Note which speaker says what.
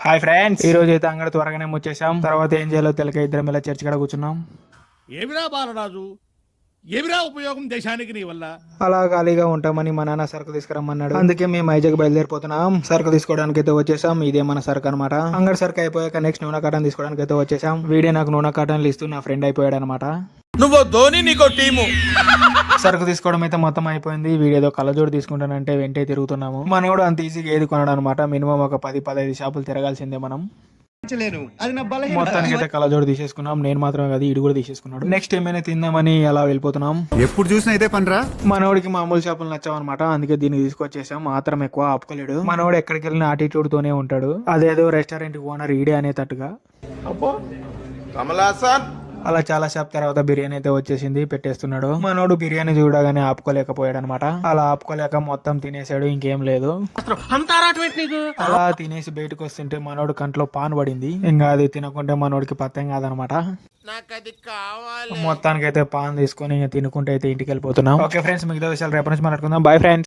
Speaker 1: Hi friends, ఈ రోజు అయితే అంగడి త్వరగానే ముచ్చేసాం. తర్వాత ఏం చేయాలో తెలియక ఇద్దరం ఇలా చర్చి కాడ కూర్చున్నాం.
Speaker 2: ఏమిరా బాలరాజు, ఏమిరా ఉపయోగం దేశానికి నీ వల్ల?
Speaker 1: అలా ఖాళీగా ఉంటామని మా నాన్న సరుకు తీసుకురమ్మన్నాడు. అందుకే మేము ఐజాగ్ బయలుదేరిపోతున్నాం. సరుకు తీసుకోవడానికి అయితే వచ్చేసాం. ఇదే మన సరుకు అనమాట. అంగడి సరుకు అయిపోయాక నెక్స్ట్ నూనె కాటన్ తీసుకోవడానికి అయితే వచ్చేసాం. వీడే నాకు నూనె కాటన్లు ఇస్తూ నా ఫ్రెండ్ అయిపోయాడు అనమాట.
Speaker 3: నువ్వు ధోని, నీకో టీము.
Speaker 1: సరుకు తీసుకోవడం అయితే మొత్తం అయిపోయింది. వీడేదో కళ్ళజోడు తీసుకుంటానంటే వెంటే తిరుగుతున్నాము. మనోడు అంత ఈజీగా ఏది కొనడం అనమాట. మినిమం ఒక 10-15 షాపులు తిరగాల్సిందే మనం. మొత్తానికి అయితే కళ్ళజోడు తీసేసుకున్నాం. నేను మాత్రమే కాదు, ఇడు కూడా తీసేసుకున్నాడు. నెక్స్ట్ ఏమైనా తిందామని అలా వెళ్ళిపోతున్నాం.
Speaker 4: ఎప్పుడు చూసినా అయితే పనిరా.
Speaker 1: మనోడికి మామూలు షాపులు నచ్చావన్నమాట. అందుకే దీన్ని తీసుకొచ్చేసాం. మాత్రం ఎక్కువ ఆపుకోలేడు. మనోడు ఎక్కడికి వెళ్ళిన ఆటిట్యూడ్ తోనే ఉంటాడు. అదేదో రెస్టారెంట్ ఓనర్ ఈడే అనేటట్టుగా.
Speaker 3: కమలాసన్
Speaker 1: అలా చాలా సేపు తర్వాత బిర్యానీ అయితే వచ్చేసింది. పెట్టేస్తున్నాడు. మనోడు బిర్యానీ చూడగానే ఆపుకోలేకపోయాడు అనమాట. అలా ఆపుకోలేక మొత్తం తినేసాడు. ఇంకేం లేదు. అలా తినేసి బయటకు వస్తుంటే మనోడు కంట్లో పాన్ పడింది. ఇంకా అది తినకుంటే మనోడికి పత్తం కాదనమాట.
Speaker 3: నాకది కావాలి.
Speaker 1: మొత్తానికి అయితే పాన్ తీసుకొని తినుకుంటే అయితే ఇంటికి వెళ్ళిపోతున్నాం. ఓకే ఫ్రెండ్స్, మిగతా విషయాలు రేపటి నుంచి మాట్లాడుకుందాం. Bye friends.